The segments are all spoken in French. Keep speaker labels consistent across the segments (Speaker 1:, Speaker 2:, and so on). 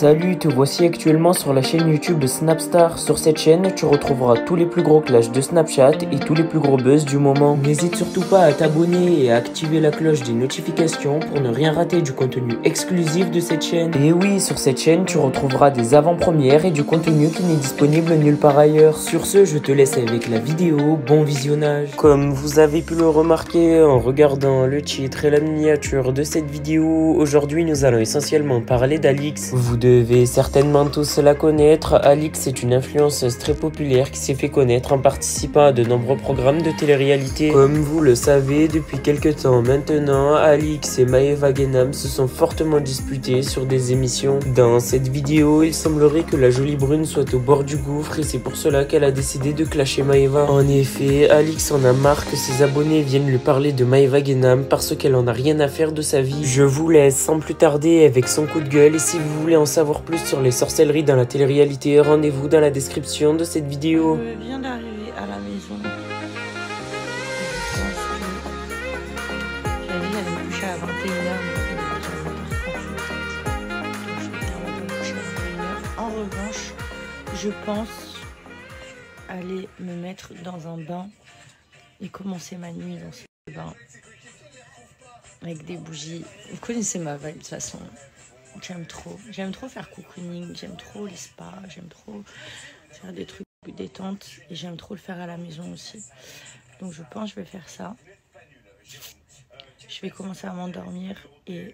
Speaker 1: Salut, te voici actuellement sur la chaîne YouTube de Snapstar. Sur cette chaîne, tu retrouveras tous les plus gros clashs de Snapchat et tous les plus gros buzz du moment. N'hésite surtout pas à t'abonner et à activer la cloche des notifications pour ne rien rater du contenu exclusif de cette chaîne. Et oui, sur cette chaîne, tu retrouveras des avant-premières et du contenu qui n'est disponible nulle part ailleurs. Sur ce, je te laisse avec la vidéo. Bon visionnage. Comme vous avez pu le remarquer en regardant le titre et la miniature de cette vidéo, aujourd'hui nous allons essentiellement parler d'Alix. Vous devez certainement tous la connaître. Alix est une influenceuse très populaire qui s'est fait connaître en participant à de nombreux programmes de télé-réalité. Comme vous le savez, depuis quelques temps maintenant, Alix et Maeva Guénam se sont fortement disputés sur des émissions. Dans cette vidéo, il semblerait que la jolie brune soit au bord du gouffre et c'est pour cela qu'elle a décidé de clasher Maeva. En effet, Alix en a marre que ses abonnés viennent lui parler de Maeva Guénam parce qu'elle en a rien à faire de sa vie. Je vous laisse sans plus tarder avec son coup de gueule et si vous voulez en savoir plus sur les sorcelleries dans la télé-réalité, rendez-vous dans la description de cette vidéo.
Speaker 2: Je viens d'arriver à la maison. Je pense que j'avais dit j'allais me coucher à 21h, mais je vais me coucher à 21h. En revanche, je pense aller me mettre dans un bain et commencer ma nuit dans ce bain avec des bougies. Vous connaissez ma vibe de toute façon. J'aime trop faire cocooning, j'aime trop les spas, j'aime trop faire des trucs détente et j'aime trop le faire à la maison aussi. Donc je pense que je vais faire ça. Je vais commencer à m'endormir et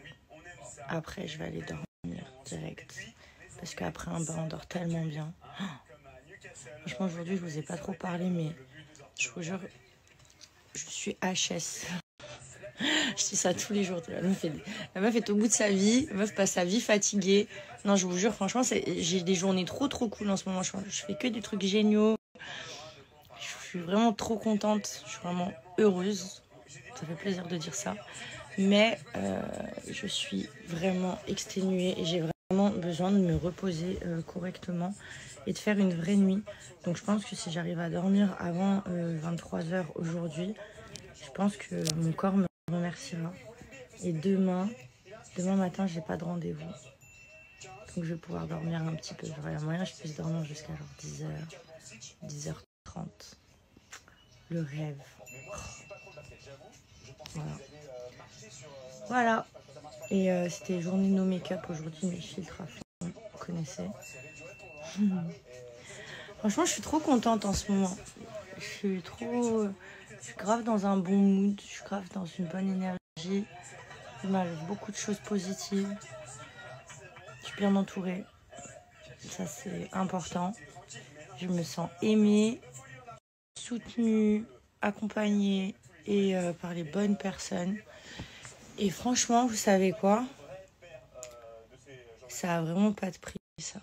Speaker 2: après je vais aller dormir direct. Parce qu'après un bain on dort tellement bien. Franchement aujourd'hui je vous ai pas trop parlé mais je vous jure, je suis HS. Je dis ça tous les jours. La meuf est au bout de sa vie. La meuf passe sa vie fatiguée. Non, je vous jure, franchement, j'ai des journées trop cool en ce moment. Je fais que des trucs géniaux. Je suis vraiment trop contente. Je suis vraiment heureuse. Ça fait plaisir de dire ça. Mais je suis vraiment exténuée et j'ai vraiment besoin de me reposer correctement et de faire une vraie nuit. Donc je pense que si j'arrive à dormir avant 23h aujourd'hui, je pense que mon corps me remerciera. Et demain matin, j'ai pas de rendez-vous. Donc je vais pouvoir dormir un petit peu. J'aurai la moyen, je puisse dormir jusqu'à genre 10h, 10h30. Le rêve. Voilà. Et c'était journée no make-up aujourd'hui, mes filtres à fond, vous connaissez. Franchement, je suis trop contente en ce moment. Je suis grave dans un bon mood, je suis grave dans une bonne énergie. Il m'arrive beaucoup de choses positives. Je suis bien entourée. Ça, c'est important. Je me sens aimée, soutenue, accompagnée et par les bonnes personnes. Et franchement, vous savez quoi? Ça a vraiment pas de prix, ça.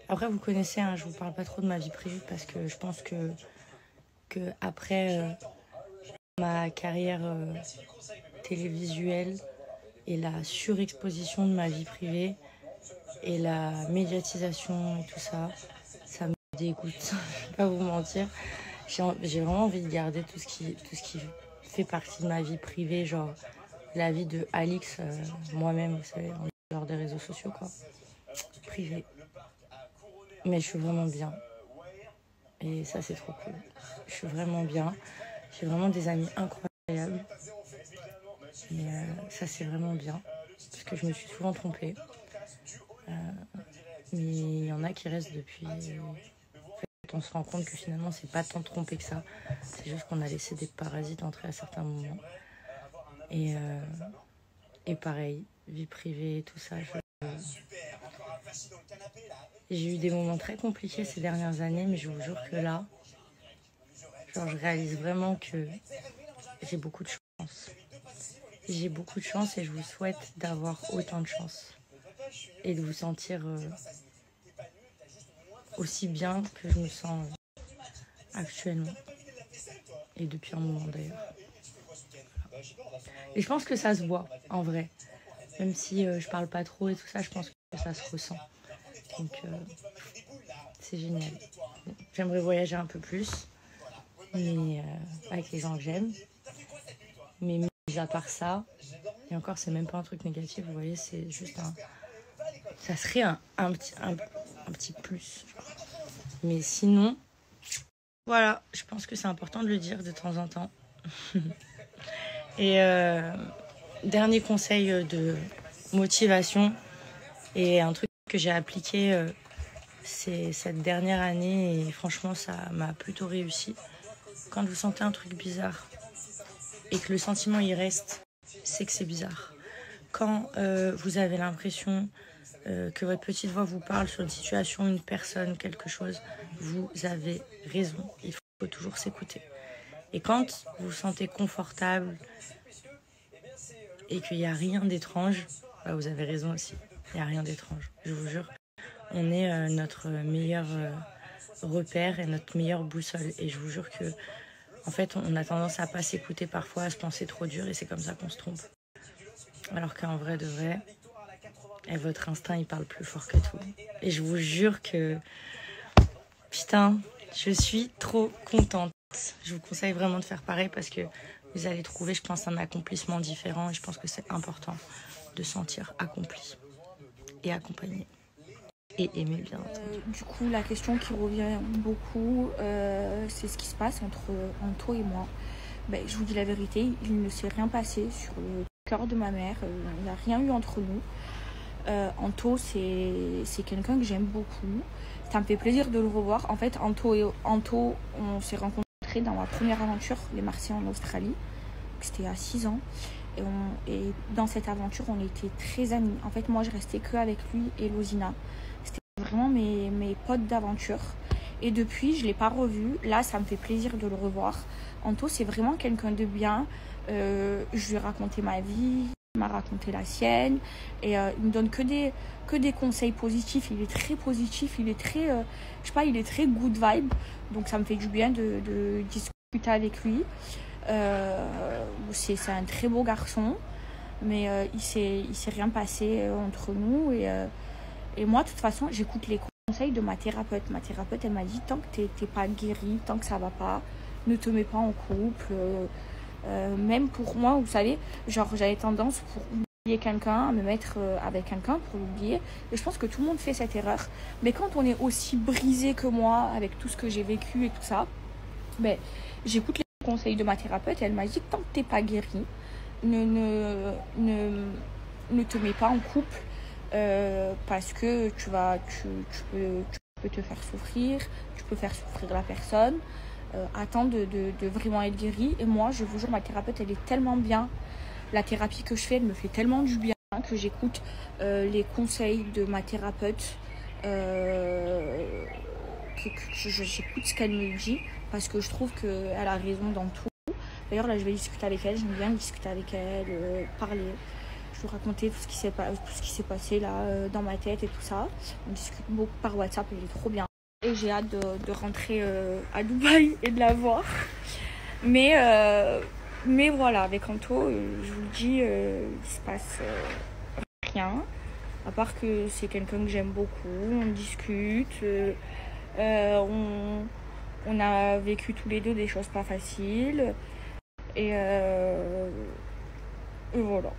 Speaker 2: Après, vous connaissez, hein, je vous parle pas trop de ma vie privée parce que je pense que après ma carrière télévisuelle et la surexposition de ma vie privée et la médiatisation et tout ça, ça me dégoûte. Je vais pas vous mentir. J'ai vraiment envie de garder tout ce qui fait partie de ma vie privée, genre la vie de Alix, moi-même, vous savez, en dehors des réseaux sociaux, quoi. Privé. Mais je suis vraiment bien. Et ça, c'est trop cool. Je suis vraiment bien. J'ai vraiment des amis incroyables. Et ça, c'est vraiment bien. Parce que je me suis souvent trompée. Mais il y en a qui restent depuis... En fait, on se rend compte que finalement, c'est pas tant trompé que ça. C'est juste qu'on a laissé des parasites entrer à certains moments. Et pareil, vie privée, tout ça. J'ai eu des moments très compliqués ces dernières années, mais je vous jure que là, genre, je réalise vraiment que j'ai beaucoup de chance. J'ai beaucoup de chance et je vous souhaite d'avoir autant de chance. Et de vous sentir aussi bien que je me sens actuellement. Et depuis un moment d'ailleurs. Et je pense que ça se voit, en vrai. Même si je parle pas trop et tout ça, je pense que ça se ressent. Donc, c'est génial. J'aimerais voyager un peu plus, mais avec les gens que j'aime. Mais à part ça, et encore c'est même pas un truc négatif, vous voyez, c'est juste ça serait un petit plus. Mais sinon, voilà, je pense que c'est important de le dire de temps en temps. Et dernier conseil de motivation, et un truc que j'ai appliqué c'est cette dernière année, et franchement ça m'a plutôt réussi. Quand vous sentez un truc bizarre et que le sentiment y reste, c'est que c'est bizarre. Quand vous avez l'impression que votre petite voix vous parle sur une situation, une personne, quelque chose, vous avez raison. Il faut toujours s'écouter. Et quand vous vous sentez confortable et qu'il n'y a rien d'étrange, bah vous avez raison aussi. Il n'y a rien d'étrange, je vous jure. On est notre meilleur repère et notre meilleure boussole. Et je vous jure que, en fait, on a tendance à pas s'écouter parfois, à se penser trop dur, et c'est comme ça qu'on se trompe. Alors qu'en vrai de vrai, votre instinct, il parle plus fort que tout. Et je vous jure que, putain, je suis trop contente. Je vous conseille vraiment de faire pareil parce que vous allez trouver, je pense, un accomplissement différent. Et je pense que c'est important de se sentir accompli et accompagné. Et aimer, bien entendu.
Speaker 3: Du coup, la question qui revient beaucoup, c'est ce qui se passe entre Anto et moi. Ben, je vous dis la vérité, il ne s'est rien passé sur le cœur de ma mère. Il n'y a rien eu entre nous. Anto, c'est quelqu'un que j'aime beaucoup. Ça me fait plaisir de le revoir. En fait, Anto, on s'est rencontrés dans ma première aventure, les Marseillais en Australie. C'était à 6 ans. Et dans cette aventure, on était très amis. En fait, moi, je restais que avec lui et Lozina. C'était vraiment mes potes d'aventure. Et depuis, je ne l'ai pas revu. Là, ça me fait plaisir de le revoir. Anto, c'est vraiment quelqu'un de bien. Je lui ai raconté ma vie. Il m'a raconté la sienne. Et il me donne que des conseils positifs. Il est très positif. Il est très, je sais pas, il est très good vibe. Donc, ça me fait du bien de discuter avec lui. C'est un très beau garçon, mais il s'est rien passé entre nous, et moi de toute façon j'écoute les conseils de ma thérapeute. Ma thérapeute, elle m'a dit, tant que t'es pas guéri, tant que ça va pas, ne te mets pas en couple. Même pour moi, vous savez, genre j'avais tendance, pour oublier quelqu'un, à me mettre avec quelqu'un pour l'oublier, et je pense que tout le monde fait cette erreur. Mais quand on est aussi brisé que moi avec tout ce que j'ai vécu et tout ça, ben j'écoute les conseil de ma thérapeute, elle m'a dit que tant que t'es pas guéri, ne te mets pas en couple, parce que tu peux te faire souffrir, tu peux faire souffrir la personne. Attends de vraiment être guéri. Et moi, je vous jure, ma thérapeute, elle est tellement bien. La thérapie que je fais, elle me fait tellement du bien que j'écoute les conseils de ma thérapeute. J'écoute ce qu'elle me dit parce que je trouve qu'elle a raison dans tout. D'ailleurs, là, je vais discuter avec elle. J'aime bien discuter avec elle, parler. Je vais raconter tout ce qui s'est passé là dans ma tête et tout ça. On discute beaucoup par WhatsApp, elle est trop bien. Et j'ai hâte de rentrer à Dubaï et de la voir. Mais voilà, avec Anto, je vous le dis, il se passe rien. À part que c'est quelqu'un que j'aime beaucoup, on discute, on a vécu tous les deux des choses pas faciles. Et voilà.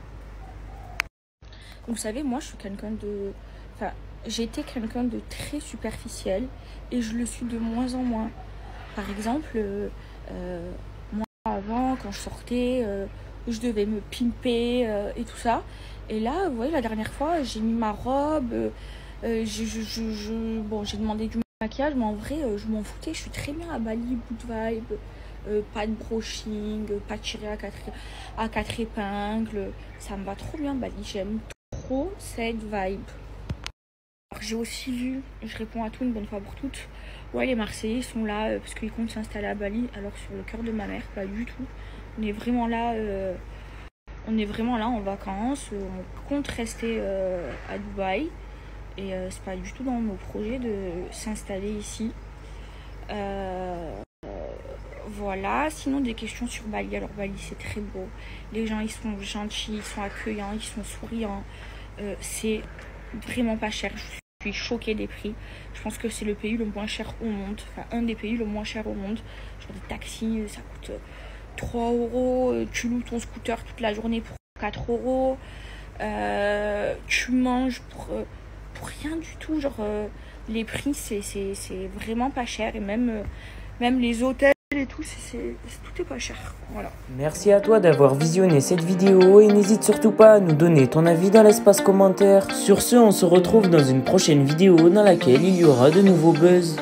Speaker 3: Vous savez, moi je suis quelqu'un de... Enfin, j'étais quelqu'un de très superficiel et je le suis de moins en moins. Par exemple, moi avant, quand je sortais, je devais me pimper et tout ça. Et là, vous voyez, la dernière fois, j'ai mis ma robe, bon, j'ai demandé du maquillage, mais en vrai, je m'en foutais. Je suis très bien à Bali, good vibe, pas de brushing, pas tiré à quatre épingles. Ça me va trop bien, Bali. J'aime trop cette vibe. Alors, j'ai aussi vu, je réponds à tout une bonne fois pour toutes, ouais, les Marseillais sont là parce qu'ils comptent s'installer à Bali. Alors, sur le cœur de ma mère, pas du tout. On est vraiment là... en vacances, on compte rester à Dubaï et c'est pas du tout dans nos projets de s'installer ici. Voilà, sinon des questions sur Bali. Alors Bali, c'est très beau, les gens ils sont gentils, ils sont accueillants, ils sont souriants, c'est vraiment pas cher. Je suis choquée des prix. Je pense que c'est le pays le moins cher au monde, enfin un des pays le moins cher au monde. Genre des taxis, ça coûte 3 euros. Tu loues ton scooter toute la journée pour 4 euros. Tu manges pour rien du tout. Genre, les prix, c'est vraiment pas cher. Et même les hôtels et tout, tout est pas cher. Voilà.
Speaker 1: Merci à toi d'avoir visionné cette vidéo et n'hésite surtout pas à nous donner ton avis dans l'espace commentaire. Sur ce, on se retrouve dans une prochaine vidéo dans laquelle il y aura de nouveaux buzz.